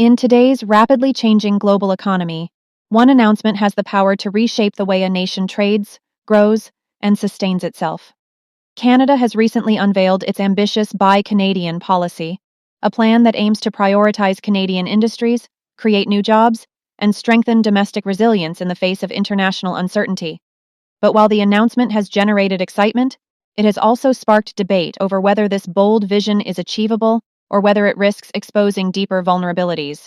In today's rapidly changing global economy, one announcement has the power to reshape the way a nation trades, grows, and sustains itself. Canada has recently unveiled its ambitious Buy Canadian policy, a plan that aims to prioritize Canadian industries, create new jobs, and strengthen domestic resilience in the face of international uncertainty. But while the announcement has generated excitement, it has also sparked debate over whether this bold vision is achievable or whether it risks exposing deeper vulnerabilities.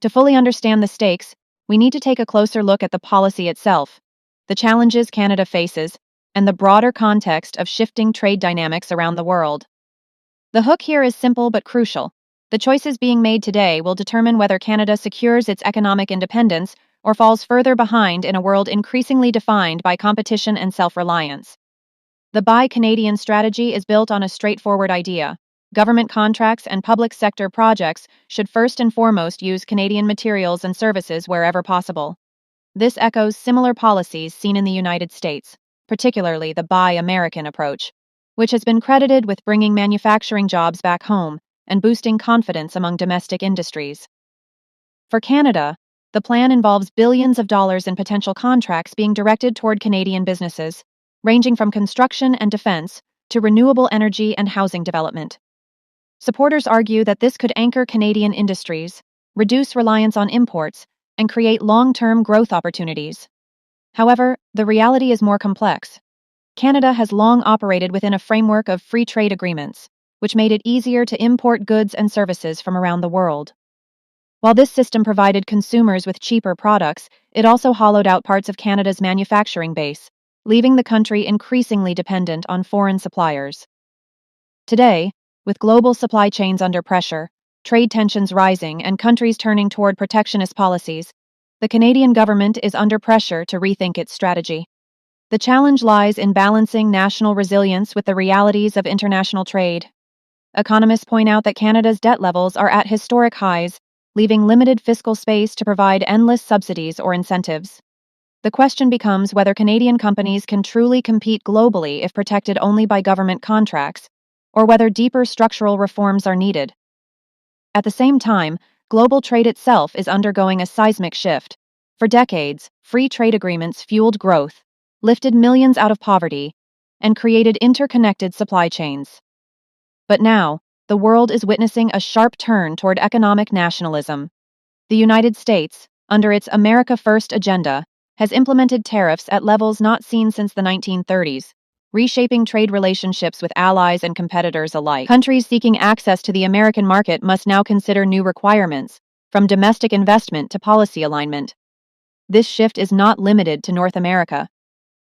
To fully understand the stakes, we need to take a closer look at the policy itself, the challenges Canada faces, and the broader context of shifting trade dynamics around the world. The hook here is simple but crucial. The choices being made today will determine whether Canada secures its economic independence or falls further behind in a world increasingly defined by competition and self-reliance. The Buy Canadian strategy is built on a straightforward idea. Government contracts and public sector projects should first and foremost use Canadian materials and services wherever possible. This echoes similar policies seen in the United States, particularly the Buy American approach, which has been credited with bringing manufacturing jobs back home and boosting confidence among domestic industries. For Canada, the plan involves billions of dollars in potential contracts being directed toward Canadian businesses, ranging from construction and defense to renewable energy and housing development. Supporters argue that this could anchor Canadian industries, reduce reliance on imports, and create long-term growth opportunities. However, the reality is more complex. Canada has long operated within a framework of free trade agreements, which made it easier to import goods and services from around the world. While this system provided consumers with cheaper products, it also hollowed out parts of Canada's manufacturing base, leaving the country increasingly dependent on foreign suppliers. Today, with global supply chains under pressure, trade tensions rising, and countries turning toward protectionist policies, the Canadian government is under pressure to rethink its strategy. The challenge lies in balancing national resilience with the realities of international trade. Economists point out that Canada's debt levels are at historic highs, leaving limited fiscal space to provide endless subsidies or incentives. The question becomes whether Canadian companies can truly compete globally if protected only by government contracts, or whether deeper structural reforms are needed. At the same time, global trade itself is undergoing a seismic shift. For decades, free trade agreements fueled growth, lifted millions out of poverty, and created interconnected supply chains. But now, the world is witnessing a sharp turn toward economic nationalism. The United States, under its America First agenda, has implemented tariffs at levels not seen since the 1930s, reshaping trade relationships with allies and competitors alike. Countries seeking access to the American market must now consider new requirements, from domestic investment to policy alignment. This shift is not limited to North America.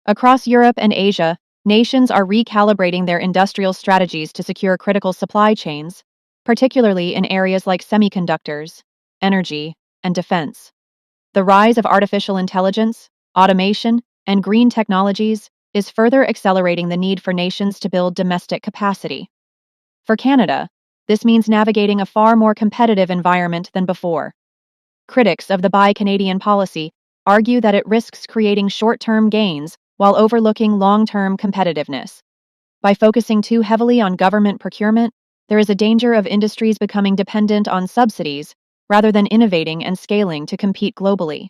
Across Europe and Asia, nations are recalibrating their industrial strategies to secure critical supply chains, particularly in areas like semiconductors, energy, and defense. The rise of artificial intelligence, automation, and green technologies is further accelerating the need for nations to build domestic capacity. For Canada, this means navigating a far more competitive environment than before. Critics of the Buy Canadian policy argue that it risks creating short-term gains while overlooking long-term competitiveness. By focusing too heavily on government procurement, there is a danger of industries becoming dependent on subsidies rather than innovating and scaling to compete globally.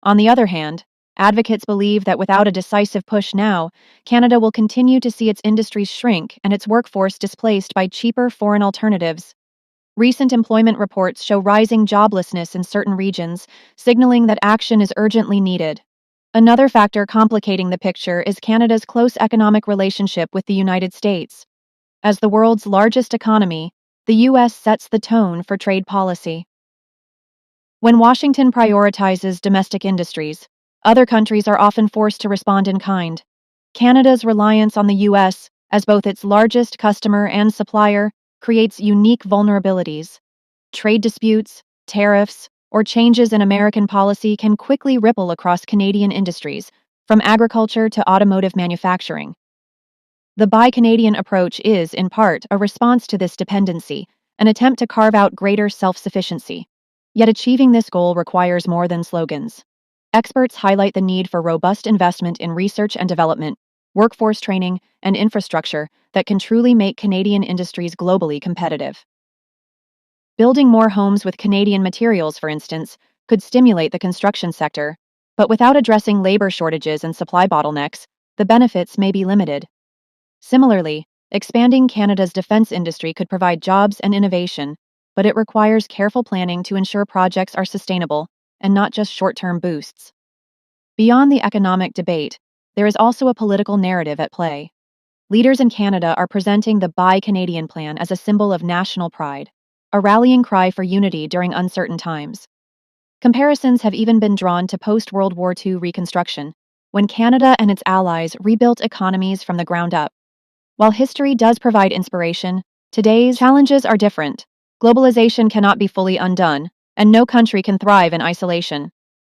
On the other hand, advocates believe that without a decisive push now, Canada will continue to see its industries shrink and its workforce displaced by cheaper foreign alternatives. Recent employment reports show rising joblessness in certain regions, signaling that action is urgently needed. Another factor complicating the picture is Canada's close economic relationship with the United States. As the world's largest economy, the U.S. sets the tone for trade policy. When Washington prioritizes domestic industries, other countries are often forced to respond in kind. Canada's reliance on the U.S., as both its largest customer and supplier, creates unique vulnerabilities. Trade disputes, tariffs, or changes in American policy can quickly ripple across Canadian industries, from agriculture to automotive manufacturing. The Buy Canadian approach is, in part, a response to this dependency, an attempt to carve out greater self-sufficiency. Yet achieving this goal requires more than slogans. Experts highlight the need for robust investment in research and development, workforce training, and infrastructure that can truly make Canadian industries globally competitive. Building more homes with Canadian materials, for instance, could stimulate the construction sector, but without addressing labor shortages and supply bottlenecks, the benefits may be limited. Similarly, expanding Canada's defense industry could provide jobs and innovation, but it requires careful planning to ensure projects are sustainable and not just short-term boosts. Beyond the economic debate, there is also a political narrative at play. Leaders in Canada are presenting the Buy Canadian plan as a symbol of national pride, a rallying cry for unity during uncertain times. Comparisons have even been drawn to post-World War II reconstruction, when Canada and its allies rebuilt economies from the ground up. While history does provide inspiration, today's challenges are different. Globalization cannot be fully undone, and no country can thrive in isolation.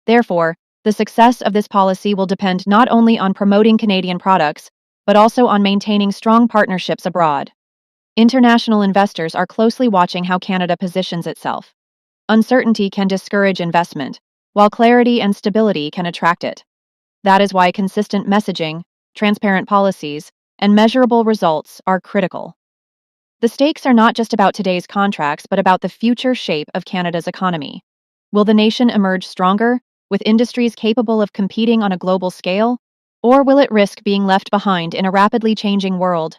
Therefore, the success of this policy will depend not only on promoting Canadian products, but also on maintaining strong partnerships abroad. International investors are closely watching how Canada positions itself. Uncertainty can discourage investment, while clarity and stability can attract it. That is why consistent messaging, transparent policies, and measurable results are critical. The stakes are not just about today's contracts, but about the future shape of Canada's economy. Will the nation emerge stronger, with industries capable of competing on a global scale, or will it risk being left behind in a rapidly changing world?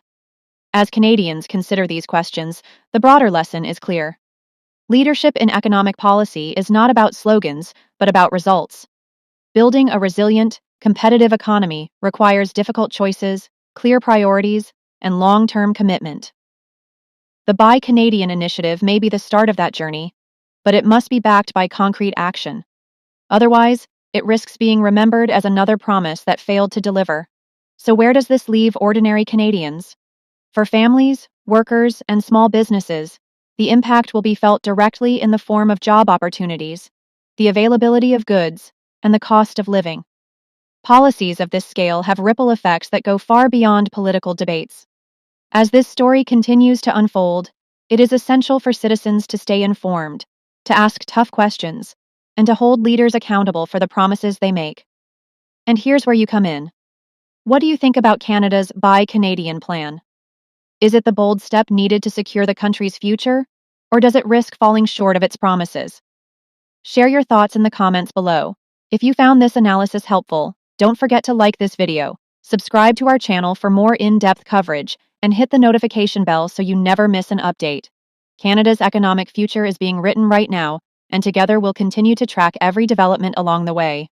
As Canadians consider these questions, the broader lesson is clear. Leadership in economic policy is not about slogans, but about results. Building a resilient, competitive economy requires difficult choices, clear priorities, and long-term commitment. The Buy Canadian initiative may be the start of that journey, but it must be backed by concrete action. Otherwise, it risks being remembered as another promise that failed to deliver. So where does this leave ordinary Canadians? For families, workers, and small businesses, the impact will be felt directly in the form of job opportunities, the availability of goods, and the cost of living. Policies of this scale have ripple effects that go far beyond political debates. As this story continues to unfold, it is essential for citizens to stay informed, to ask tough questions, and to hold leaders accountable for the promises they make. And here's where you come in. What do you think about Canada's Buy Canadian plan? Is it the bold step needed to secure the country's future, or does it risk falling short of its promises? Share your thoughts in the comments below. If you found this analysis helpful, don't forget to like this video, subscribe to our channel for more in-depth coverage, and hit the notification bell so you never miss an update. Canada's economic future is being written right now, and together we'll continue to track every development along the way.